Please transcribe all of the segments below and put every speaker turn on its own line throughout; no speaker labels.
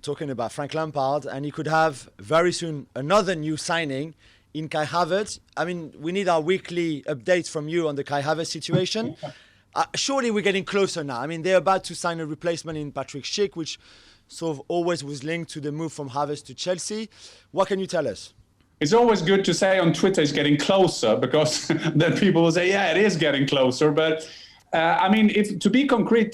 talking about Frank Lampard, and he could have very soon another new signing in Kai Havertz. I mean, we need our weekly updates from you on the Kai Havertz situation. Surely we're getting closer now. I mean, they're about to sign a replacement in Patrick Schick, which sort of always was linked to the move from Havertz to Chelsea. What can you tell us?
It's always good to say on Twitter it's getting closer, because then people will say, yeah, it is getting closer. But I mean, if to be concrete,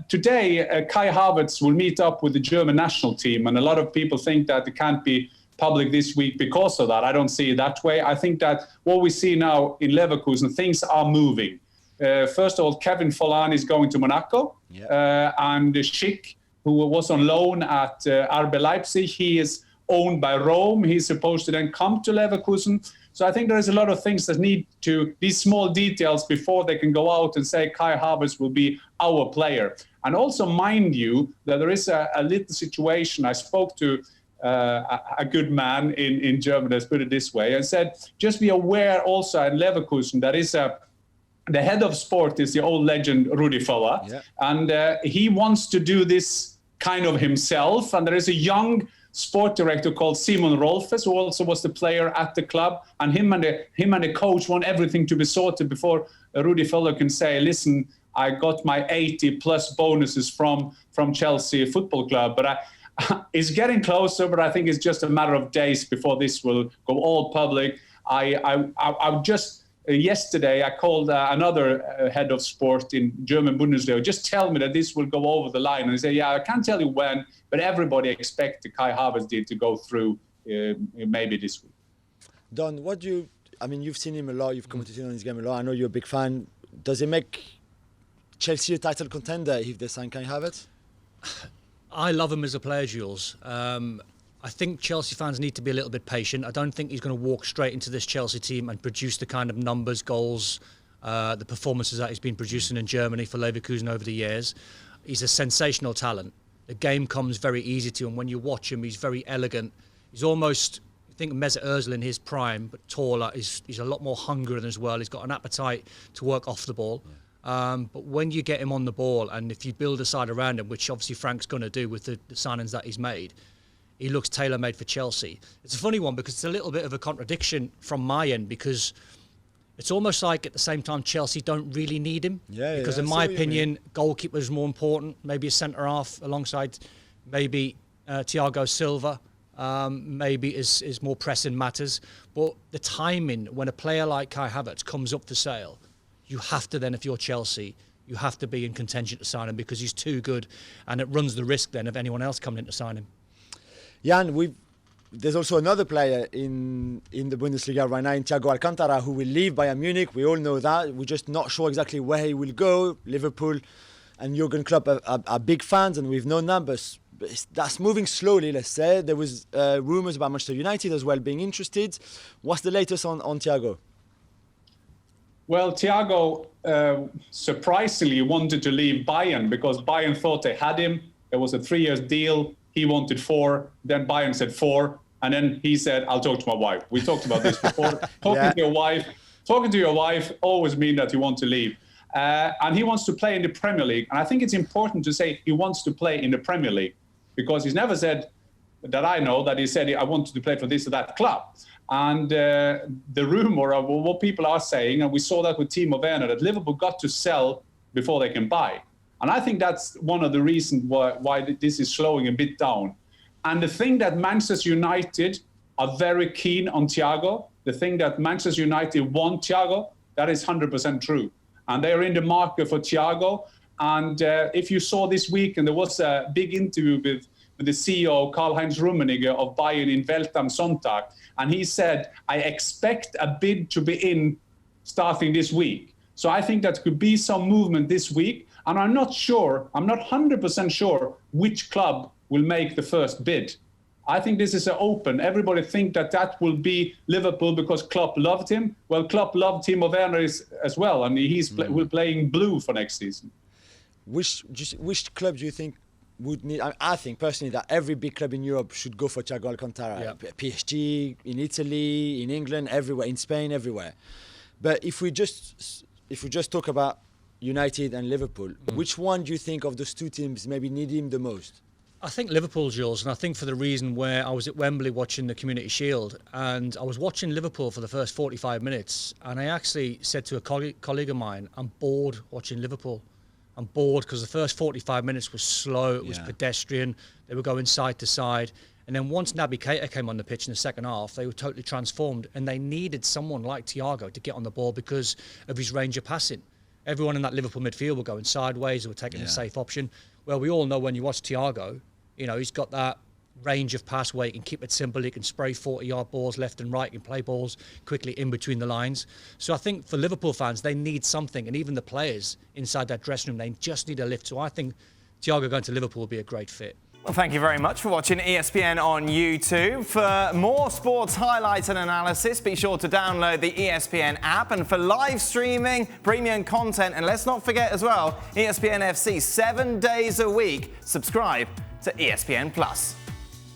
today Kai Havertz will meet up with the German national team, and a lot of people think that it can't be public this week because of that. I don't see it that way. I think that what we see now in Leverkusen, things are moving. First of all, Kevin Folland is going to Monaco, and Schick, who was on loan at RB Leipzig, he is owned by Rome. He's supposed to then come to Leverkusen. So I think there is a lot of things that need to, these small details before they can go out and say Kai Havertz will be our player. And also mind you that there is a little situation. I spoke to a good man in Germany, let's put it this way, and said, just be aware also in Leverkusen, that is the head of sport is the old legend Rudi Völler, and he wants to do this kind of himself. And there is a young sport director called Simon Rolfes, who also was the player at the club, and him and the coach want everything to be sorted before Rudi Völler can say, listen, I got my 80 plus bonuses from Chelsea Football Club. But it's getting closer, but I think it's just a matter of days before this will go all public. I just yesterday I called another head of sport in German Bundesliga. Just tell me that this will go over the line, and they say, yeah, I can't tell you when, but everybody expects the Kai Havertz deal to go through maybe this week.
Don, you've seen him a lot, you've commented on his game a lot. I know you're a big fan. Does it make Chelsea a title contender if they sign Kai Havertz?
I love him as a player, Jules. I think Chelsea fans need to be a little bit patient. I don't think he's going to walk straight into this Chelsea team and produce the kind of numbers, goals, the performances that he's been producing in Germany for Leverkusen over the years. He's a sensational talent. The game comes very easy to him. When you watch him, he's very elegant. He's almost, I think, Mesut Ozil in his prime, but taller. He's a lot more hungry as well. He's got an appetite to work off the ball. But when you get him on the ball, and if you build a side around him, which obviously Frank's going to do with the signings that he's made, he looks tailor-made for Chelsea. It's a funny one because it's a little bit of a contradiction from my end, because it's almost like at the same time Chelsea don't really need him. Because in my opinion, goalkeeper is more important, maybe a centre-half alongside maybe Thiago Silva, maybe is more pressing matters. But the timing, when a player like Kai Havertz comes up for sale, you have to then, if you're Chelsea, you have to be in contention to sign him because he's too good, and it runs the risk then of anyone else coming in to sign him.
Jan, there's also another player in the Bundesliga right now, in Thiago Alcantara, who will leave Bayern Munich. We all know that. We're just not sure exactly where he will go. Liverpool and Jurgen Klopp are big fans, and we've known that, but that's moving slowly, let's say. There was rumours about Manchester United as well being interested. What's the latest on Thiago?
Well, Thiago surprisingly wanted to leave Bayern because Bayern thought they had him. There was a 3-year deal. He wanted 4, then Bayern said 4, and then he said, I'll talk to my wife. We talked about this before. Talking to your wife always means that you want to leave. And he wants to play in the Premier League. And I think it's important to say he wants to play in the Premier League, because he's never said, that I know, that he said, I wanted to play for this or that club. And the rumour of what people are saying, and we saw that with Timo Werner, that Liverpool got to sell before they can buy. And I think that's one of the reasons why this is slowing a bit down. And the thing that Manchester United are very keen on Thiago, the thing that Manchester United want Thiago, that is 100% true. And they are in the market for Thiago. And if you saw this week, and there was a big interview with the CEO, Karl-Heinz Rummenigge of Bayern in Welt am Sonntag, and he said, I expect a bid to be in starting this week. So I think that could be some movement this week. And I'm not 100% sure which club will make the first bid. I think this is open. Everybody think that will be Liverpool because Klopp loved him. Well, Klopp loved Timo Werner as well, and he's playing blue for next season.
Which club do you think would need? I think personally that every big club in Europe should go for Thiago Alcantara. Yeah. PSG, in Italy, in England, everywhere, in Spain, everywhere. But if we just talk about United and Liverpool, which one do you think of those two teams maybe need him the most?
I think Liverpool's yours, and I think for the reason where I was at Wembley watching the Community Shield, and I was watching Liverpool for the first 45 minutes, and I actually said to a colleague of mine, I'm bored watching Liverpool. I'm bored because the first 45 minutes was slow, it was pedestrian, they were going side to side, and then once Naby Keita came on the pitch in the second half, they were totally transformed, and they needed someone like Thiago to get on the ball because of his range of passing. Everyone in that Liverpool midfield were going sideways, they were taking the safe option. Well, we all know when you watch Thiago, you know, he's got that range of pass where he can keep it simple, he can spray 40-yard balls left and right, he can play balls quickly in between the lines. So I think for Liverpool fans, they need something, and even the players inside that dressing room, they just need a lift. So I think Thiago going to Liverpool will be a great fit.
Well, thank you very much for watching ESPN on YouTube. For more sports highlights and analysis, be sure to download the ESPN app. And for live streaming, premium content, and let's not forget as well, ESPN FC 7 days a week. Subscribe to ESPN+.